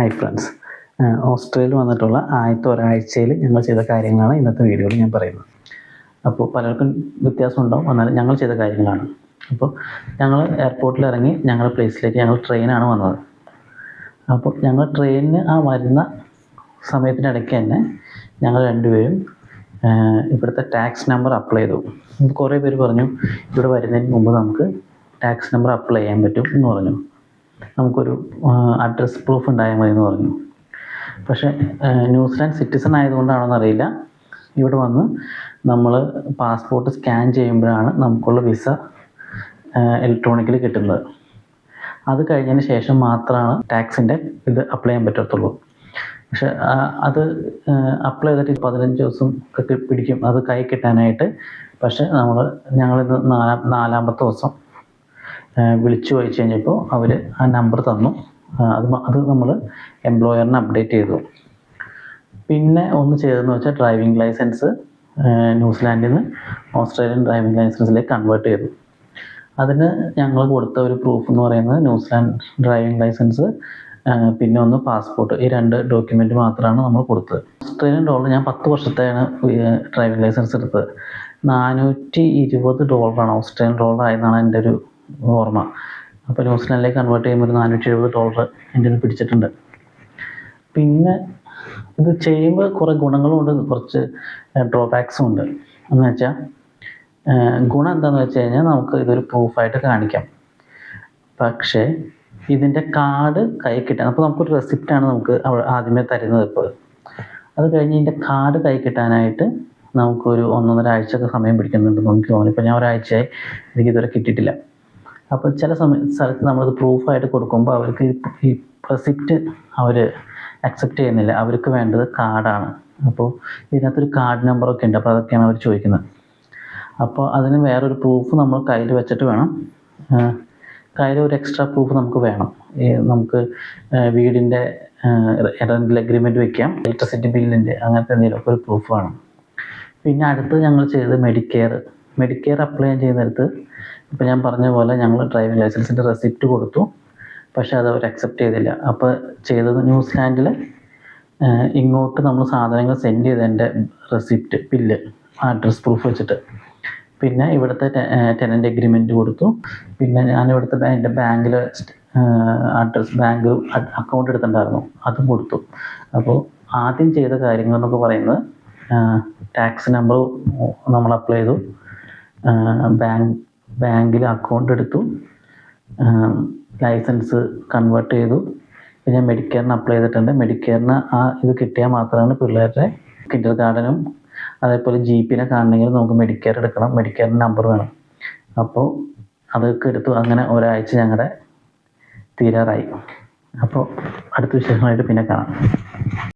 Hi friends, ഓസ്ട്രേലിയയിൽ വന്നിട്ടുള്ള ആദ്യത്തെ ഒരാഴ്ചയിൽ ഞങ്ങൾ ചെയ്ത കാര്യങ്ങളാണ് ഇന്നത്തെ വീഡിയോയിൽ ഞാൻ പറയുന്നത്. അപ്പോൾ പലർക്കും വ്യത്യാസം ഉണ്ടാവും, എന്നാലും ഞങ്ങൾ ചെയ്ത കാര്യങ്ങളാണ്. അപ്പോൾ ഞങ്ങൾ എയർപോർട്ടിൽ ഇറങ്ങി ഞങ്ങളുടെ പ്ലേസിലേക്ക് ഞങ്ങൾ ട്രെയിനാണ് വന്നത്. അപ്പോൾ ഞങ്ങൾ ട്രെയിനിന് വരുന്ന സമയത്തിനിടയ്ക്ക് തന്നെ ഞങ്ങൾ രണ്ടുപേരും ഇവിടുത്തെ ടാക്സ് നമ്പർ അപ്ലൈ ചെയ്തു. കുറേ പേര് പറഞ്ഞു ഇവിടെ വരുന്നതിന് മുമ്പ് നമുക്ക് ടാക്സ് നമ്പർ അപ്ലൈ ചെയ്യാൻ പറ്റും എന്ന് പറഞ്ഞു. നമുക്കൊരു അഡ്രസ് പ്രൂഫ് ഉണ്ടായാൽ മതി എന്ന് പറഞ്ഞു. പക്ഷേ ന്യൂസിലാൻഡ് സിറ്റിസൺ ആയതുകൊണ്ടാണോന്ന് അറിയില്ല, ഇവിടെ വന്ന് നമ്മൾ പാസ്പോർട്ട് സ്കാൻ ചെയ്യുമ്പോഴാണ് നമുക്കുള്ള വിസ ഇലക്ട്രോണിക്കലി കിട്ടുന്നത്. അത് കഴിഞ്ഞതിന് ശേഷം മാത്രമാണ് ടാക്സിൻ്റെ ഇത് അപ്ലൈ ചെയ്യാൻ പറ്റത്തുള്ളൂ. പക്ഷെ അത് അപ്ലൈ ചെയ്തിട്ട് 15 ദിവസം ഒക്കെ പിടിക്കും അത് കൈ കിട്ടാനായിട്ട്. പക്ഷെ ഞങ്ങളിന്ന് നാലാമത്തെ ദിവസം വിളിച്ചു ചോദിച്ചു കഴിഞ്ഞപ്പോൾ അവർ ആ നമ്പർ തന്നു. അത് നമ്മൾ എംപ്ലോയറിനെ അപ്ഡേറ്റ് ചെയ്തു. പിന്നെ ഒന്ന് ചെയ്തതെന്ന് വെച്ചാൽ ഡ്രൈവിംഗ് ലൈസൻസ് ന്യൂസിലാൻഡിൽ നിന്ന് ഓസ്ട്രേലിയൻ ഡ്രൈവിംഗ് ലൈസൻസിലേക്ക് കൺവേർട്ട് ചെയ്തു. അതിന് ഞങ്ങൾ കൊടുത്ത ഒരു പ്രൂഫ് എന്ന് പറയുന്നത് ന്യൂസിലാൻഡ് ഡ്രൈവിംഗ് ലൈസൻസ്, പിന്നെ ഒന്ന് പാസ്പോർട്ട്. ഈ 2 ഡോക്യുമെൻ്റ് മാത്രമാണ് നമ്മൾ കൊടുത്തത്. ഓസ്ട്രേലിയൻ ഡോളർ, ഞാൻ 10 വർഷത്തെയാണ് ഡ്രൈവിംഗ് ലൈസൻസ് എടുത്തത്. $420 ഓസ്ട്രേലിയൻ ഡോളർ ആയെന്നാണ് എൻ്റെ ഒരു ഓർമ്മ. അപ്പോൾ ന്യൂസിലാൻഡിലേക്ക് കൺവേർട്ട് ചെയ്യുമ്പോൾ $470 എൻ്റെ ഇത് പിടിച്ചിട്ടുണ്ട്. പിന്നെ ഇത് ചെയ്യുമ്പോൾ കുറേ ഗുണങ്ങളുമുണ്ട്, കുറച്ച് ഡ്രോബാക്സും ഉണ്ട്. എന്ന് വെച്ചാൽ ഗുണം എന്താണെന്ന് വെച്ച് കഴിഞ്ഞാൽ നമുക്ക് ഇതൊരു പ്രൂഫായിട്ട് കാണിക്കാം. പക്ഷേ ഇതിൻ്റെ കാർഡ് കൈ കിട്ടാൻ, അപ്പോൾ നമുക്കൊരു റെസിപ്റ്റാണ് നമുക്ക് ആദ്യമേ തരുന്നത്. ഇപ്പോൾ അത് കഴിഞ്ഞ് ഇതിൻ്റെ കാർഡ് കൈ കിട്ടാനായിട്ട് നമുക്കൊരു 1.5 ആഴ്ചയൊക്കെ സമയം പിടിക്കുന്നുണ്ടെന്ന് എനിക്ക് തോന്നി. ഇപ്പോൾ ഞാൻ ഒരാഴ്ചയായി, എനിക്കിതുവരെ കിട്ടിയിട്ടില്ല. അപ്പോൾ ചില സ്ഥലത്ത് നമ്മളത് പ്രൂഫായിട്ട് കൊടുക്കുമ്പോൾ അവർക്ക് ഈ റെസിപ്റ്റ് അവർ അക്സെപ്റ്റ് ചെയ്യുന്നില്ല. അവർക്ക് വേണ്ടത് കാർഡാണ്. അപ്പോൾ ഇതിനകത്തൊരു കാർഡ് നമ്പറൊക്കെ ഉണ്ട്. അപ്പോൾ അതൊക്കെയാണ് അവർ ചോദിക്കുന്നത്. അപ്പോൾ അതിന് വേറൊരു പ്രൂഫ് നമ്മൾ കയ്യിൽ വെച്ചിട്ട് വേണം. കയ്യിൽ ഒരു എക്സ്ട്രാ പ്രൂഫ് നമുക്ക് വേണം. നമുക്ക് വീടിൻ്റെ റെൻ്റൽ അഗ്രിമെൻറ്റ് വയ്ക്കാം, ഇലക്ട്രിസിറ്റി ബില്ലിൻ്റെ, അങ്ങനത്തെ എന്തെങ്കിലുമൊക്കെ ഒരു പ്രൂഫ് വേണം. പിന്നെ അടുത്ത് ഞങ്ങൾ ചെയ്തത് മെഡിക്കെയർ അപ്ലൈ ചെയ്യുന്നിടത്ത് ഇപ്പോൾ ഞാൻ പറഞ്ഞ പോലെ ഞങ്ങൾ ഡ്രൈവിംഗ് ലൈസൻസിൻ്റെ റെസിപ്റ്റ് കൊടുത്തു. പക്ഷേ അത് അവർ അക്സെപ്റ്റ് ചെയ്തില്ല. അപ്പോൾ ചെയ്തത് ന്യൂസിലാൻഡിൽ ഇങ്ങോട്ട് നമ്മൾ സാധനങ്ങൾ സെൻഡ് ചെയ്തതിൻ്റെ റെസിപ്റ്റ്, ബില്ല്, അഡ്രസ് പ്രൂഫ് വെച്ചിട്ട്. പിന്നെ ഇവിടുത്തെ ടെനൻ്റ് എഗ്രിമെൻറ്റ് കൊടുത്തു. പിന്നെ ഞാനിവിടുത്തെ എൻ്റെ ബാങ്കിൽ ബാങ്ക് അക്കൗണ്ട് എടുത്തിട്ടുണ്ടായിരുന്നു, അതും കൊടുത്തു. അപ്പോൾ ആദ്യം ചെയ്ത കാര്യങ്ങളെന്നൊക്കെ പറയുന്നത് ടാക്സ് നമ്പർ നമ്മൾ അപ്ലൈ ചെയ്തു, ബാങ്കിൽ അക്കൗണ്ട് എടുത്തു, ലൈസൻസ് കൺവേർട്ട് ചെയ്തു. പിന്നെ മെഡിക്കെയറിന് അപ്ലൈ ചെയ്തിട്ടുണ്ട്. മെഡിക്കെയറിന് ഇത് കിട്ടിയാൽ മാത്രമാണ് പിള്ളേരുടെ കിൻഡർ ഗാർഡനും അതേപോലെ GP കാണണമെങ്കിൽ നമുക്ക് മെഡിക്കെയർ എടുക്കണം. മെഡിക്കെയറിൻ്റെ നമ്പർ വേണം. അപ്പോൾ അതൊക്കെ എടുത്തു. അങ്ങനെ ഒരാഴ്ച ഞങ്ങളുടെ തീരാറായി. അപ്പോൾ അടുത്ത വിശേഷമായിട്ട് പിന്നെ കാണാം.